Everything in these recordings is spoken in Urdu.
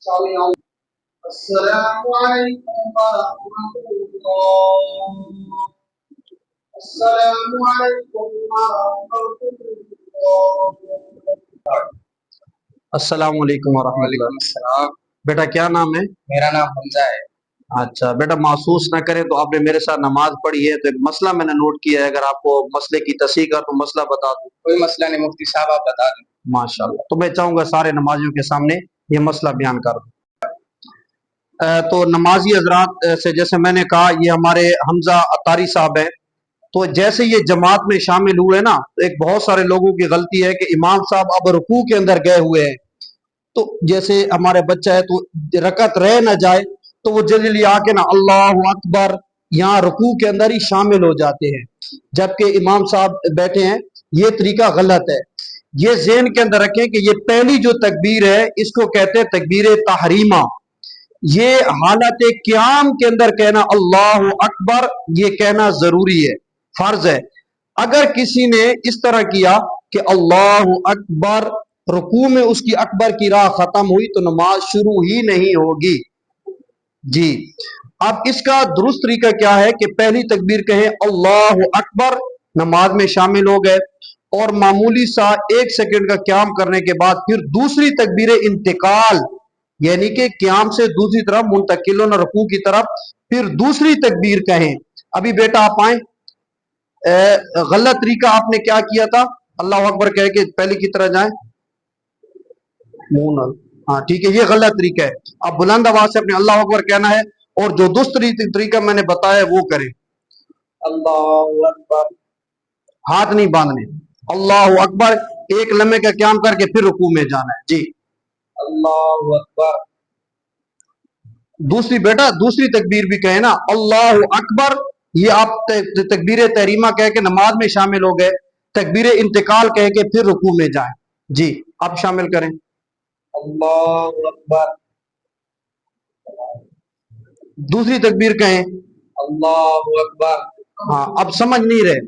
السلام عليكم ورحمة الله. السلام عليكم ورحمة الله. السلام علیکم ورحمۃ اللہ. السلام. بیٹا کیا نام ہے؟ میرا نام حمزہ ہے. اچھا بیٹا، محسوس نہ کرے تو آپ نے میرے ساتھ نماز پڑھی ہے تو ایک مسئلہ میں نے نوٹ کیا ہے، اگر آپ کو مسئلے کی تصحیح کا تو مسئلہ بتا دوں. کوئی مسئلہ نہیں مفتی صاحب، آپ بتا دیں. ماشاءاللہ. تو میں چاہوں گا سارے نمازیوں کے سامنے یہ مسئلہ بیان کر دوں. تو نمازی حضرات سے جیسے میں نے کہا، یہ ہمارے حمزہ عطاری صاحب ہیں. تو جیسے یہ جماعت میں شامل ہوئے نا، تو ایک بہت سارے لوگوں کی غلطی ہے کہ امام صاحب اب رکوع کے اندر گئے ہوئے ہیں، تو جیسے ہمارے بچہ ہے تو رکعت رہ نہ جائے تو وہ جلدی آ کے نا اللہ اکبر یہاں رکوع کے اندر ہی شامل ہو جاتے ہیں، جبکہ امام صاحب بیٹھے ہیں. یہ طریقہ غلط ہے. یہ ذہن کے اندر رکھیں کہ یہ پہلی جو تکبیر ہے اس کو کہتے ہیں تکبیر تحریمہ. یہ حالت قیام کے اندر کہنا اللہ اکبر، یہ کہنا ضروری ہے، فرض ہے. اگر کسی نے اس طرح کیا کہ اللہ اکبر، رکوع میں اس کی اکبر کی راہ ختم ہوئی تو نماز شروع ہی نہیں ہوگی. جی اب اس کا درست طریقہ کیا ہے کہ پہلی تکبیر کہیں اللہ اکبر، نماز میں شامل ہو گئے، اور معمولی سا 1 سیکنڈ کا قیام کرنے کے بعد پھر دوسری تکبیر انتقال، یعنی کہ قیام سے دوسری طرف منتقل ہونا رکوع کی طرف، پھر دوسری تکبیر کہیں. ابھی بیٹا آپ آئیں. غلط طریقہ آپ نے کیا کیا تھا؟ اللہ اکبر کہہ کے پہلے کی طرح جائیں. ہاں ٹھیک ہے، یہ غلط طریقہ ہے. اب بلند آواز سے اپنے اللہ اکبر کہنا ہے، اور جو دوسری طریقہ میں نے بتایا وہ کریں. اللہ اکبر، ہاتھ نہیں باندھنے. اللہ اکبر، 1 لمحے کا قیام کر کے پھر رکوع میں جانا ہے. جی اللہ اکبر. دوسری تکبیر بھی کہیں نا اللہ اکبر. یہ آپ تکبیر تحریمہ کہہ کے نماز میں شامل ہو گئے، تکبیر انتقال کہہ کے پھر رکوع میں جائیں. جی اب شامل کریں اللہ اکبر. دوسری تکبیر کہیں اللہ اکبر. ہاں اب سمجھ نہیں رہے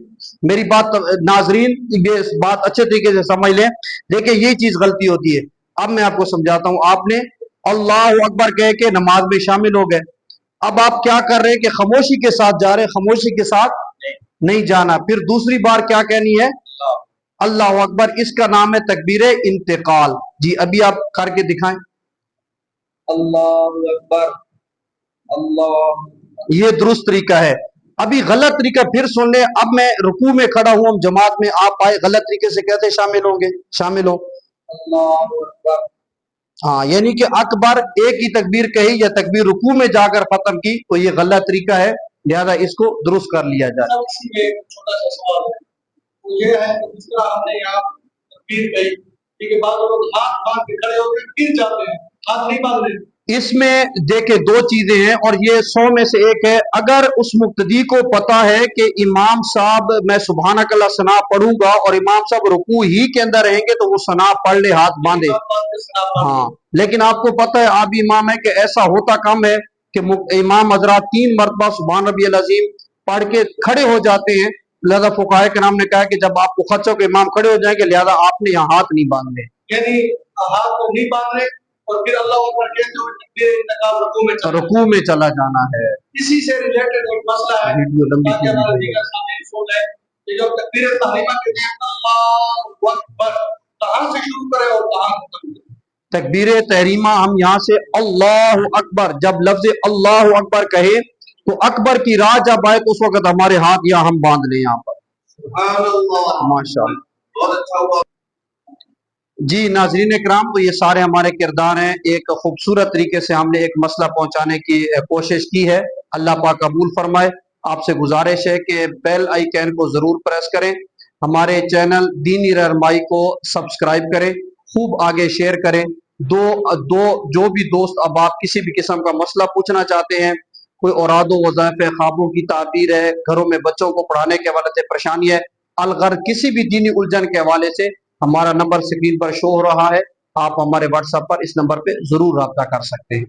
میری بات ناظرین، یہ بات اچھے طریقے سے سمجھ لیں. دیکھیں یہ چیز غلطی ہوتی ہے. اب میں آپ کو سمجھاتا ہوں. آپ نے اللہ اکبر کہہ کے نماز میں شامل ہو گئے، اب آپ کیا کر رہے ہیں کہ خاموشی کے ساتھ جا رہے ہیں، خاموشی کے ساتھ نہیں جانا. پھر دوسری بار کیا کہنی ہے؟ اللہ اکبر. اس کا نام ہے تکبیر انتقال. جی ابھی آپ کر کے دکھائیں اللہ اکبر. اللہ، یہ درست طریقہ ہے. ابھی غلط طریقہ پھر سن لیں. اب میں رکوع میں کھڑا ہوں، جماعت میں آپ آئے، غلط طریقے سے کہتے شامل ہوں گے. شامل ہو اللہ اکبر. ہاں یعنی کہ اکبر ایک ہی تکبیر کہی یا تکبیر رکوع میں جا کر ختم کی تو یہ غلط طریقہ ہے، لہذا اس کو درست کر لیا جائے. چھوٹا سا سوال ہے، وہ یہ ہے کہ جس طرح ہم نے یہاں تکبیر کہی، ٹھیک ہے، بعض لوگ ہاتھ باندھ کے کھڑے ہو کے گر جاتے ہیں، ہاتھ نہیں باندھ رہے. اس میں دیکھیں 2 چیزیں ہیں، اور یہ 100 میں سے 1 ہے. اگر اس مقتدی کو پتا ہے کہ امام صاحب میں سبحانک اللہ ثنا پڑھوں گا اور امام صاحب رکوع ہی کے اندر رہیں گے تو وہ ثنا پڑھ لے، ہاتھ باندھے. ہاں لیکن آپ کو پتا ہے آپ امام ہے کہ ایسا ہوتا کم ہے کہ امام حضرات 3 مرتبہ سبحان ربی العظیم پڑھ کے کھڑے ہو جاتے ہیں. لہذا فقہاء کرام نے کہا کہ جب آپ کو خدشہ کے امام کھڑے ہو جائیں گے، لہذا آپ نے یہاں ہاتھ نہیں باندھنے، یعنی ہاتھ کو نہیں باندھنے، اور پھر اللہ اکبر کہتے ہوئے تکبیر انتقال رکوع میں چلا جانا ہے. اسی سے ریلیٹڈ ایک مسئلہ ہے تاکہ ہمارے دیگر سامنے سن لیں کہ جو تکبیر تحریمہ کہتے ہیں اللہ اکبر، کہاں سے شروع کرے اور کہاں ختم کرے؟ تکبیر تحریمہ ہم یہاں سے اللہ اکبر، جب لفظ اللہ اکبر کہے تو اکبر کی راہ جب آئے تو اس وقت ہمارے ہاتھ یا ہم باندھ لیں یہاں پر. سبحان اللہ، ماشاءاللہ، بہت اچھا ہوا. جی ناظرین اکرام، تو یہ سارے ہمارے کردار ہیں. ایک خوبصورت طریقے سے ہم نے ایک مسئلہ پہنچانے کی کوشش کی ہے. اللہ پاک قبول فرمائے. آپ سے گزارش ہے کہ بیل آئیکن کو ضرور پریس کریں، ہمارے چینل دینی رہنمائی کو سبسکرائب کریں، خوب آگے شیئر کریں. جو بھی دوست اب آپ کسی بھی قسم کا مسئلہ پوچھنا چاہتے ہیں، کوئی اوراد و وظائف ہے، خوابوں کی تعبیر ہے، گھروں میں بچوں کو پڑھانے کے حوالے سے پریشانی ہے، الغرض کسی بھی دینی الجھن کے حوالے سے ہمارا نمبر سکرین پر شو ہو رہا ہے. آپ ہمارے واٹس ایپ پر اس نمبر پہ ضرور رابطہ کر سکتے ہیں.